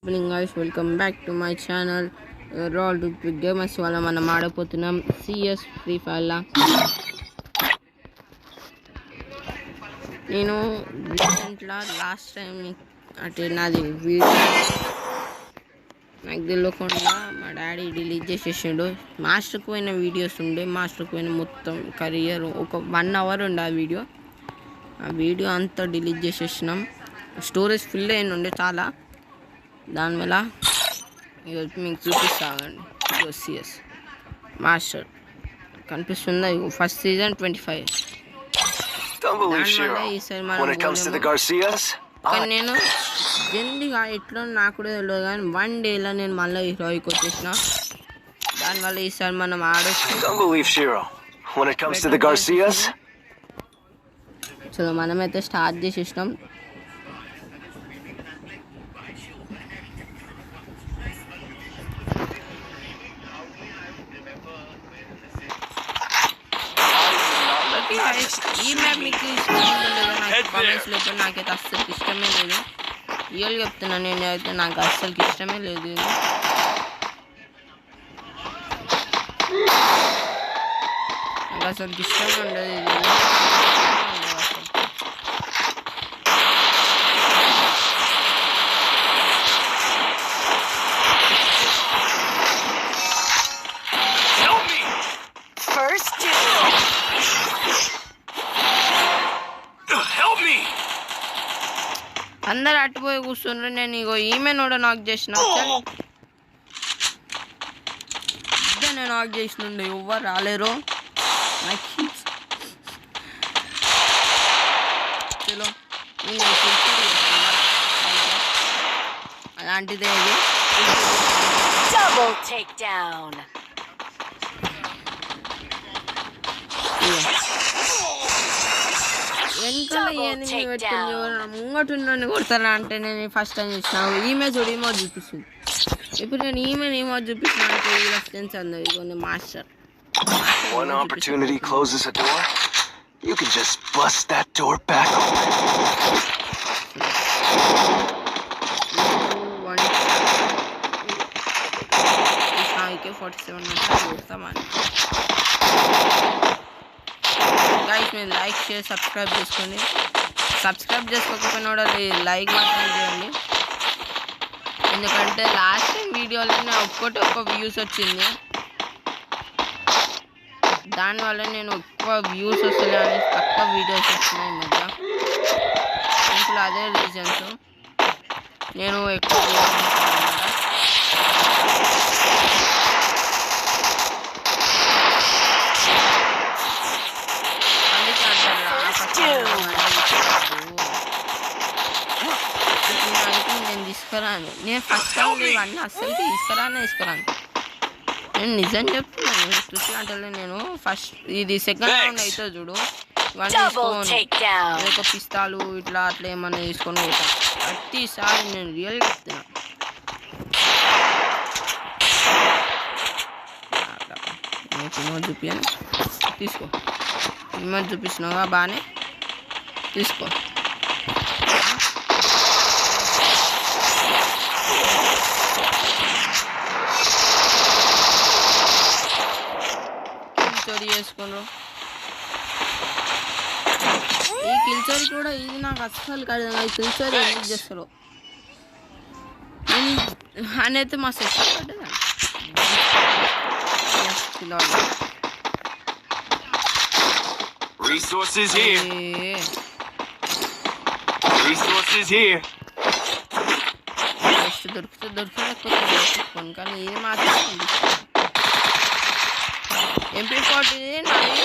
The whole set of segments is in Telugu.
Morning guys, welcome back to my channel. All to gamers wala మనం ఆడపోతున్నాం CS ఫ్రీ ఫైర్ లా. నేను రీసెంట్గా లాస్ట్ టైం అంటే నాది వీడియో నాకు తెలియకుండా మా డాడీ డిలీట్ చేసేసాడు. మాస్టర్కి పోయిన వీడియోస్ ఉండే, మాస్టర్కి పోయిన మొత్తం కరియర్ ఒక 1 hour ఉండే ఆ వీడియో అంతా డిలీట్ చేసేసినాం. స్టోరేజ్ ఫుల్ అయిన ఉండే చాలా. దానివల్ల ఈరోజు మీకు చూపిస్తానండి. CS మాస్టర్ కనిపిస్తుందా? First season 25. దానివల్ల ఈసారి మనం కానీ నేను జల్దిగా ఎట్లా నాకు కూడా తెలియదు, కానీ 1 dayలో నేను మళ్ళీ హీరోయిక్ వచ్చేసిన. దానివల్ల ఈసారి మనం ఆడొచ్చు. సో మనమైతే స్టార్ట్ చేసేసినాం. ఈ మ్యాప్ మీకు ఇష్టం లేదో నాకు కామెంట్స్లో అయితే నాకైతే అస్సలు ఇష్టమే లేదు. రియల్ చెప్తున్నాను, నేను అయితే నాకు అస్సలు ఇష్టమే లేదు. నాకు అసలు ఇష్టమే ఉండదు ఇది. అందరు అట్టుపోయి కూర్చుండ్రు. నేను ఇగో ఈమె కూడా నాకు చేసిన నేను నాకు చేసినండి, ఎవ్వరు రాలేరు. చలో అలాంటిదే ఇది. వెనకాల ఎనిమిది పెట్టుకుని ముంగటుండని కొడతారా అంటే నేను ఫస్ట్ టైం చూసిన. ఈమె చూడు, ఈమో చూపిస్తుంది. ఇప్పుడు నేను ఈమె చూపిస్తున్నా అంటే ఇలా ఫ్రెండ్స్ అందరు ఇగో master. One opportunity closes a door, you can just bust that door back open. Guys మీరు లైక్ షేర్ సబ్స్క్రైబ్ చేసుకోండి. సబ్స్క్రైబ్ చేసుకోకపోయినా కూడా లైక్ మాత్రం చేయండి. ఎందుకంటే లాస్ట్ టైం వీడియోలోనే ఒక్క వ్యూస్ వచ్చింది. దానివల్ల నేను ఎక్కువ వ్యూస్ వస్తున్నాయని తక్కువ వీడియోస్ వస్తున్నాయి ఈ మధ్య. ఇప్పుడు అదే రీజన్స్ నేను ఎక్కువ నేను తీసుకురాను. నేను ఫస్ట్ టైం ఇవన్నీ అస్సలు తీసుకురాను. నేను నిజం చెప్తున్నాను. చూసి అంటే నేను ఫస్ట్ ఇది సెకండ్ రౌండ్ అయితే చూడు, ఇవన్నీ తీసుకోను. ఒక పిస్తాలు ఇట్లా అట్లా ఏమన్నా తీసుకొని పోతాను. ప్రతిసారి నేను రియల్ చెప్తున్నాను. రిమోట్ చూపించాను, తీసుకో. రిమోట్ చూపిస్తున్నావుగా, బాగానే తీసుకో. కిల్చోరీ చేసుకున్నారు. ఈ కిల్చోరీ కూడా ఇది నాకు అస్సలు కాదు. కిల్చోరీ ఎందుకు చేస్తారు అనేది మా సెట్ పడ్డదా. Resources here. Resources here. దొరుకుతుంది కానీ ఇది మాత్రం MP40 నాది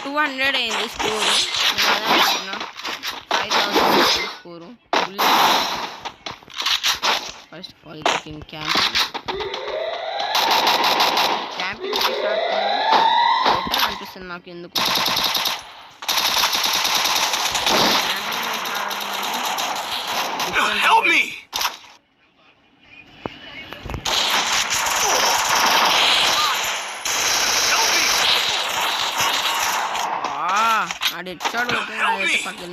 200 అయింది score. 5000 score. First of all camping start better అనిపిస్తుంది నాకు. ఎందుకు Help me. ఆడెచ్చాడు పక్కన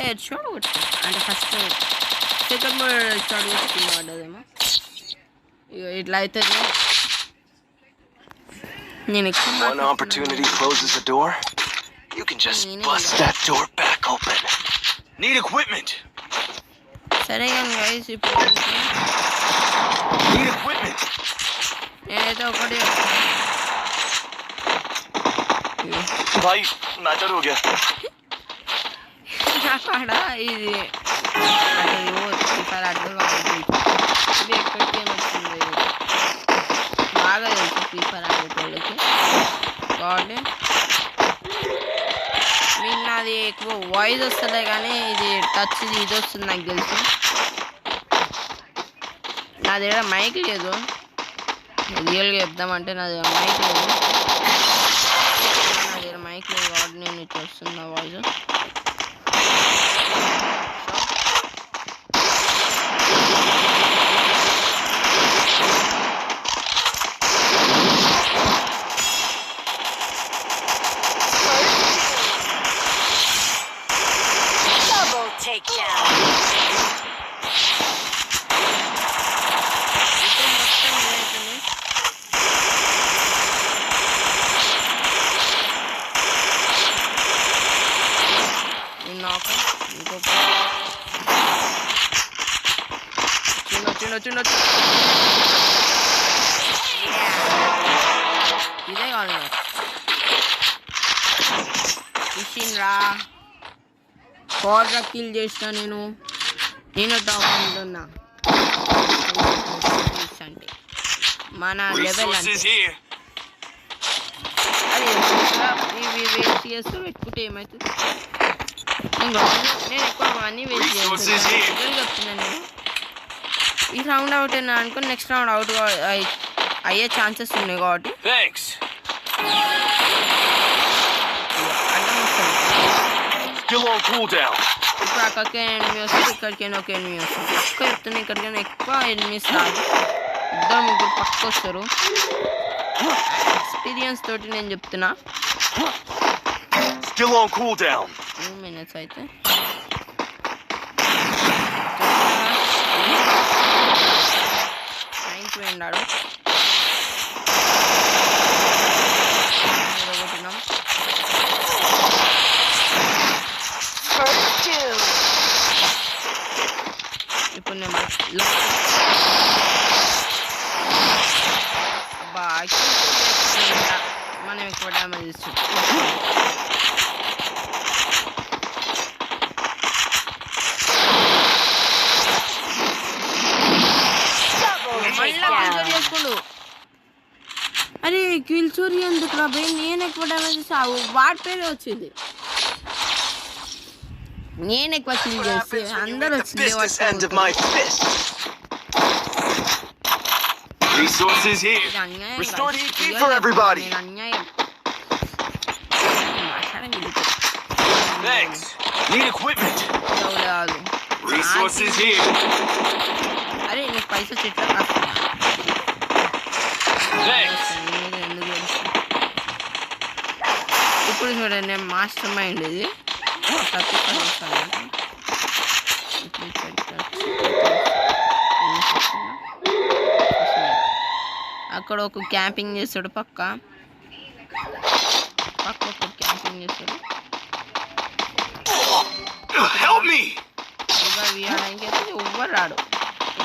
హెడ్ షాట్ కొట్టు అంటే ఫస్ట్ సెకండ్ హెడ్ షాట్ కొట్టి కింద పడ్డదేమో. ఇక ఇట్లా అవుతుంది. నేను One opportunity closes a door. You can just bust that door back open. Need equipment. సరే కానీ గైస్ ఇప్పుడు Need equipment. నేనైతే ఒకటి भाई मैटर हो गया. అక్కడ ఇది అంటే ఈసారి అడ్డలు ఇది ఎక్కడికి ఏమొచ్చింది బాగా తెలుసు ఫ్రీఫైర్ ఆడేటోళ్ళకి కాబట్టి మీకు నాది ఎక్కువ వాయిస్ వస్తుంది కానీ ఇది టచ్ ఇది వస్తుంది నాకు తెలుసు. నా దగ్గర మైక్ లేదు, రియల్గా చెప్దామంటే నా దగ్గర మైక్ లేదు. నా దగ్గర మైక్ లేదు కాబట్టి నేను ఇట్లా వస్తుంది నా వాయిస్. చిన్న ఇదే కావాలి మిషన్ రా కోడ్రా కిల్ చేసిన నేను టాప్ ఉన్నా అంటే మన లెవెల్ అంటే అది వేస్ట్ చేస్తూ పెట్టుకుంటే ఏమవుతుంది. నేను ఎక్కువ మనీ వేస్ట్ చేస్తాను చెప్తున్నాను. నేను ఈ రౌండ్ అవుట్ అయినా అనుకుని నెక్స్ట్ రౌండ్ అవుట్ అయ్యే ఛాన్సెస్ ఉన్నాయి కాబట్టి ఇప్పుడు అక్కడికి ఎనిమిది వస్తుంది, ఇక్కడికైనా ఒక ఎనిమిది వస్తుంది. ఎక్కువ చెప్తున్నా ఇక్కడికైనా ఎక్కువ ఎనిమిస్ రాదు, ఇద్దరు ముగ్గురు పక్క వస్తారు. ఎక్స్పీరియన్స్ తోటి నేను చెప్తున్నా. 2 minutes అయితే పోయినాడు. ఇప్పుడు నేను మనం ఎక్కువ డ్యామేజ్ ఇస్తాం. అరే కిల్చోరీ ఎందుకు రా భయ్, నేను ఎక్కువ డ్యామేజ్ చేసావు వాడి పేరే వచ్చింది. నేను ఎక్కువ కిల్ చేస్తే అందరు వచ్చింది. అరే నీకు పైసా చెట్ల ఇప్పుడు చూడండి నేను మాస్టర్ మైండ్ ఇది అక్కడ ఒక క్యాంపింగ్ చేస్తాడు, పక్క ఒక క్యాంపింగ్ చేస్తాడు. రివైవ్ ఇవ్వడానికి అయితే ఎవ్వరు రాడు,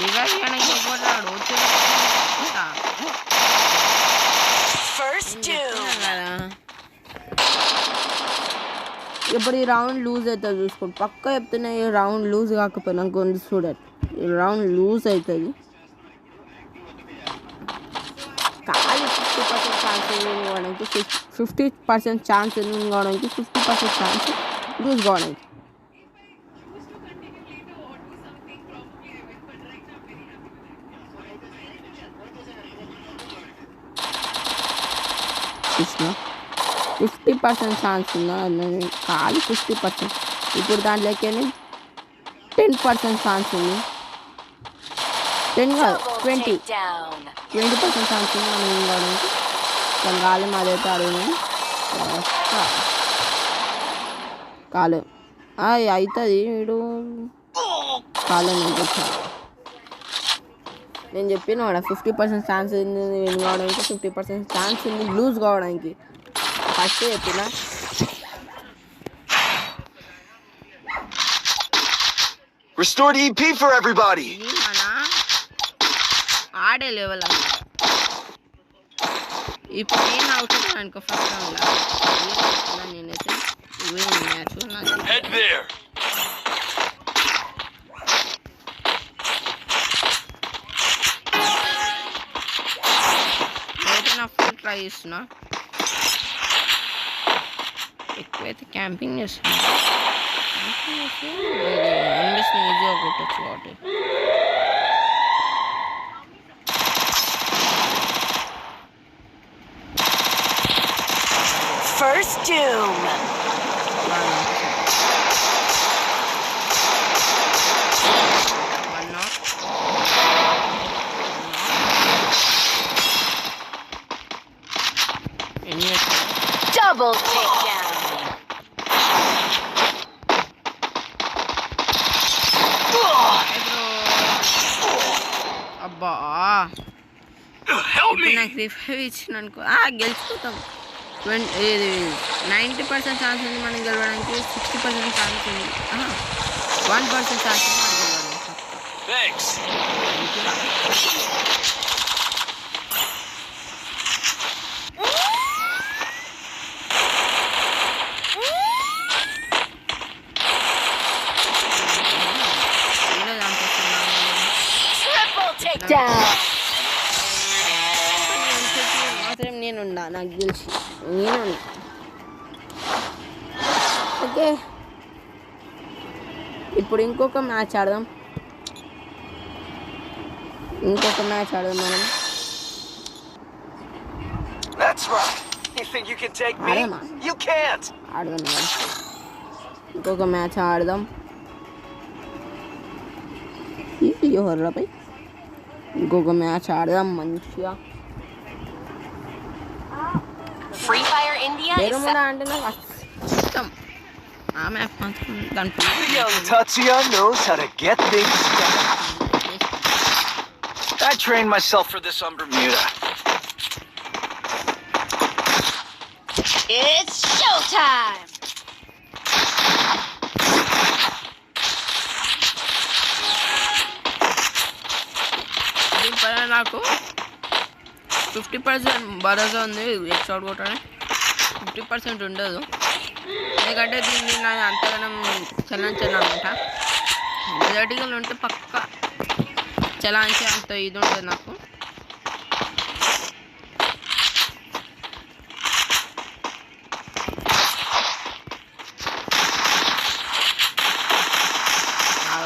రివైవ్ ఇవ్వడానికి ఎవ్వరు రాడు. ఇప్పుడు ఈ రౌండ్ లూజ్ అవుతుంది చూసుకోండి, పక్క చెప్తున్నా. ఈ రౌండ్ లూజ్ కాకపోయినా కొన్ని చూడండి, ఈ రౌండ్ లూజ్ అవుతుంది. ఖాళీ 50% ఛాన్స్ విన్ కావడానికి, 50% ఛాన్స్ విన్ కావడానికి, 50% ఛాన్స్ లూజ్ కావడానికి. చూసిన 50% ఛాన్స్ ఉందా ఖాళీ 50%. ఇప్పుడు దాంట్లోకి 10% ఛాన్స్ ఉంది, 10 కాదు 20% ఛాన్స్ ఉంది మనం ఏం కావడానికి. కానీ కాలం అదైతే అడిగినాం కాలం అవుతుంది వీడు కాలని నేను చెప్పిన వాడు 50% ఛాన్స్ ఉంది విన్ కావడానికి, 50% ఛాన్స్ ఉంది లూజ్ కావడానికి. ఫస్ట్ చెప్పిన Restored EP for everybody. ఇది మన ఆడే లెవెల్ అన్నమాట. ఇప్పుడు నేను అవుతుంది అనుకో ఫస్ట్ రౌండ్లో నేనైతే విన్ మ్యాచ్ నాకు Head there. అయితే నా ఫుల్ ట్రై చేస్తున్నా, ఎక్కువైతే క్యాంపింగ్ చేస్తున్నా. ఇండస్ట్రీ ఈజీగా కొట్టచ్చు కాబట్టి First doom. వన్ నాట్ ఎన్ని Double takedown. అబ్బా Help ఇప్పుడు me. నాకు రిఫైవ్ ఇచ్చిన అనుకో గెలిచిపోతాం. 90% ఛాన్స్ ఉంది మనం గెలవడానికి, 60% ఛాన్స్ ఉంది, 1% ఛాన్స్ ఉంది మనం గెలవడానికి. Thanks. ఏదో చంపేస్తున్నాను. Triple takedown. మాత్రం నేనున్నా, నాకు తెలిసి నేనున్నా. ఓకే ఇప్పుడు ఇంకొక మ్యాచ్ ఆడదాం మనం. That's right. You think you can take me? Arama. You can't. ఆడదాం మనం. ఇంకొక మ్యాచ్ ఆడదాం. హొర్రపై ఇంకొక మ్యాచ్ ఆడదాం మంచిగా. Free Fire India is పేరుముడా అంటే నాకు ఇష్టం. ఆ మ్యాప్ మాత్రం దాంట్లో Young Tatsuya knows how to get things done. I trained myself for this on Bermuda. It's showtime. దీనిపైన నాకు 50% భరోసా ఉంది. హెడ్ షాట్ కొట్టడానికి 50% ఉండదు, ఎందుకంటే దీన్ని నాకు అంతగానం చలాంచాను అనమాట. రిజల్ట్గా ఉంటే పక్క చలాంచే అంత ఇది ఉంటుంది నాకు.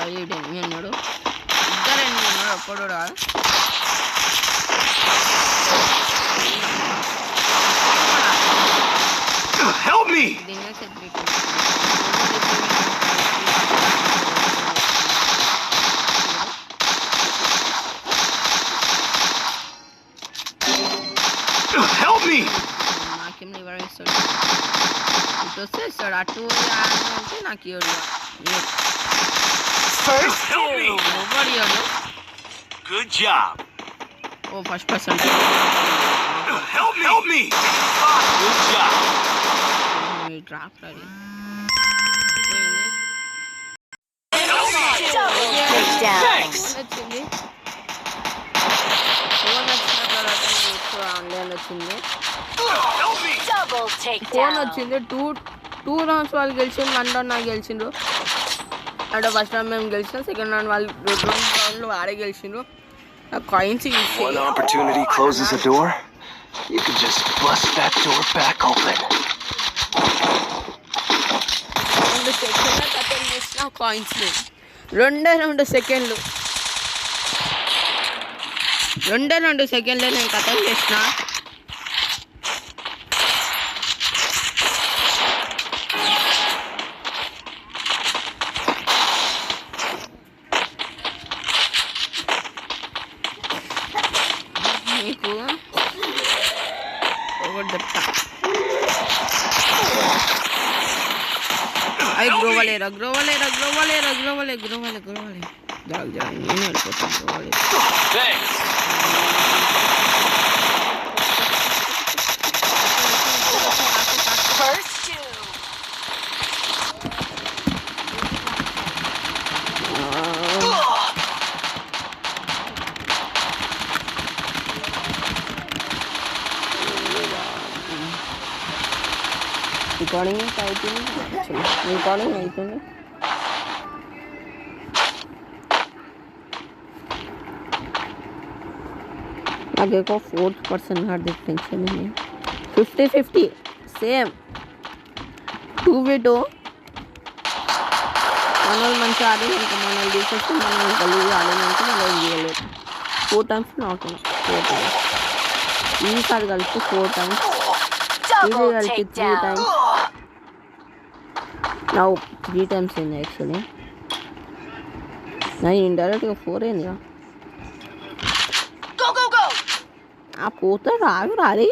ఎనిమిది ఉన్నాడు, ఇద్దరు 8 ఉన్నాడు, ఒక్కడు కాదు. Help me. దీనిలో సెపరేట్ Help me. నాకేం నివారిస్తాడు, ఇటు వస్తే ఇస్తాడు, అటు అంటే నాకు ఇవ్వడు. First Help me. doom. ఎవరు ఇవ్వడు. Good job. ఓ first percent Help me. Help me. Good job. Drop అది Takedown. Thanks. వచ్చింది. ఫోన్ వచ్చిన తర్వాత నేను ఇప్పుడు ఆన్లైన్ వచ్చింది. Help me. Double phone takedown. వచ్చింది. టూ రౌండ్స్ వాళ్ళు గెలిచిండ్రు, 1 రౌండ్ నాకు గెలిచిండ్రు. అంటే ఫస్ట్ రౌండ్ మేము గెలిచినాం, సెకండ్ రౌండ్ వాళ్ళు 2 రౌండ్లు వాడే గెలిచిండ్రు. Coins One opportunity closes a door. You can just bust that door back open. 2 సెకండ్ల కథం చేసిన కాయిన్స్ 2 సెకండ్లు 2 సెకండ్లే నేను కథం చేసిన. నీకు ఒకటి చెప్తా, అది గ్రోవలేరా గ్రోవాలి జరగ నేను వెళ్ళిపోతాను గ్రోవాలి. రికార్డింగ్ అవుతుంది. నాకు ఎక్కువ 4% హార్డ్ టెన్షన్ 50-50 సేమ్ 2v2 మనల్ని మంచిగా ఆడినాక మనల్ని తీసేస్తే మనం కలిగి ఆడినాక మనం చేయలేదు 4 times నాకు 4 times ఈసారి కలిపి 4 times ఇది కలిపి 3 times నా 3 times అయింది యాక్చువల్లీ నా ఇండైరెక్ట్గా 4 అయిందిగా ఆ పోతే రాది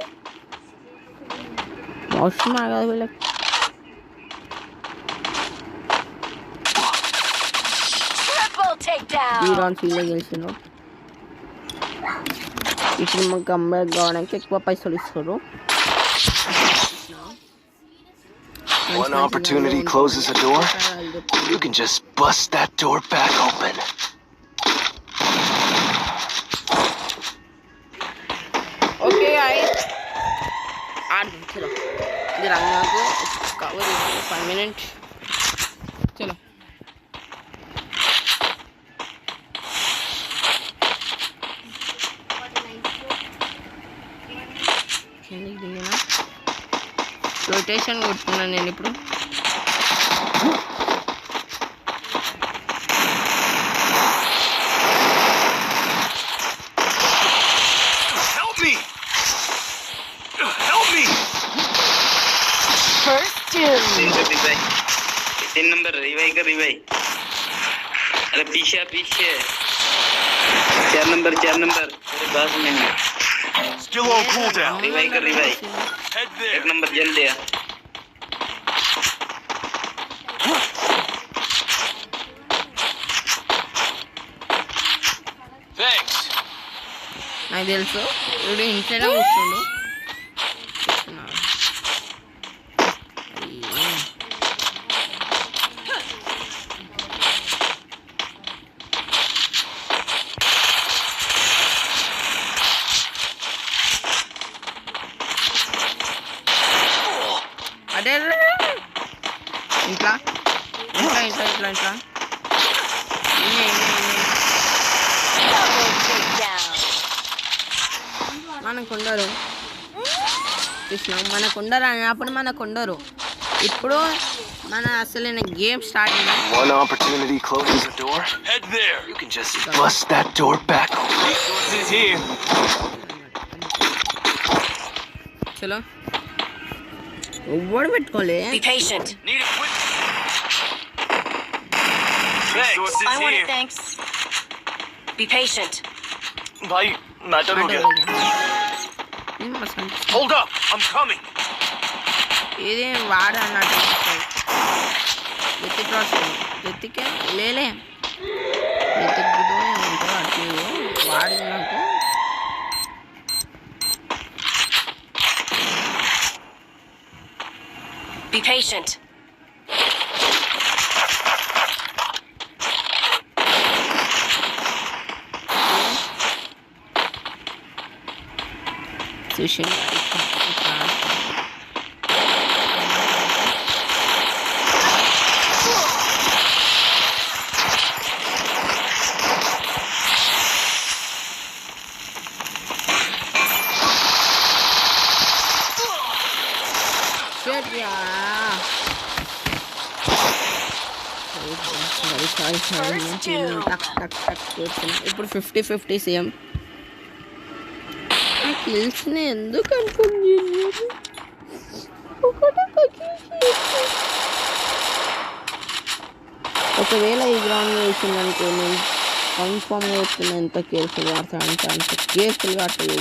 అవసరం కదా వీళ్ళకి ఫీల్డ్ గెలిచాను ఇప్పుడు మాకు కంబ్యాక్ కావడానికి ఎక్కువ పైసలు ఇస్తారు. One opportunity closes a door, you can just bust that door back open. Okay guys, चलो रंगा को कवर 5 minutes चलो రొటేషన్ కొట్టుకున్నాను నేను ఇప్పుడు. तीन नंबर रिवाइव कर रिवाइव अरे पीछे 4 नंबर तेरे पास में है Still on cooldown. रिवाइव कर रिवाइव Head there. 1 नंबर जल दिया Thanks. నాకు తెలుసు ఇప్పుడు ఇంట్లోనే కూర్చుండు. అదే ఇంట్లో మనకుండరు కృష్ణ మనకుండరు అన్నప్పుడు మనకుండరు. ఇప్పుడు మన అసలైన గేమ్ స్టార్ట్ అయింది. One opportunity closes a door. Head there. You can just bust that door back open. Resources here. చలో ఎవ్వడు పెట్టుకోలే. Be patient. Need equipment. Resources I want here. it, thanks. Be patient. Bhai, matter ho gaya. Hold up, I'm coming. ఇది వాడు అన్నట్టు ఎత్తికి వస్తుంది ఎత్తికే లేలే ఎత్తికి ఏమంటారు అటు వాడు నాకు Be patient. సుషి ఇప్పుడు 50-50 సేమ్. కిల్స్ని ఎందుకు అనుకుంటున్నారు ఒకవేళ ఈ గ్రౌండ్ వేసిందనుకో నేను కన్ఫామ్గా చెప్తున్నా ఎంత కేర్ఫుల్గా ఆడతాను అంటే అంత కేర్ఫుల్గా ఆడతాను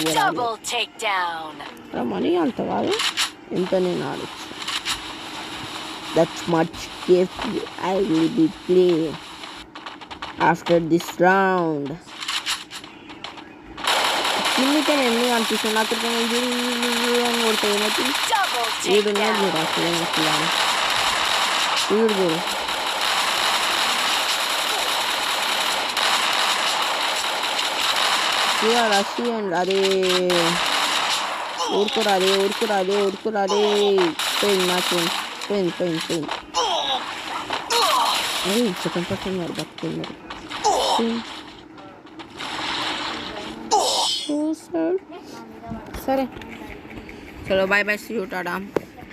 మనీ అంత కాదు ఎంత నేను ఆడచ్చు That's much careful I will be playing after this round. కిందికి ఎన్ని అనిపిస్తుంది అక్కడికి అని కొడితే ఏమవుతుంది వీడు చూడు అసలు వీడు చూడు రష్యన్ అదే ఊరుకురాదే పోయింది మ్యాచ్ పోయింది అదే సెకండ్ పర్సన్ మరి బతుకున్నారు సరే చలో బాయ్ సీ యూ టాటా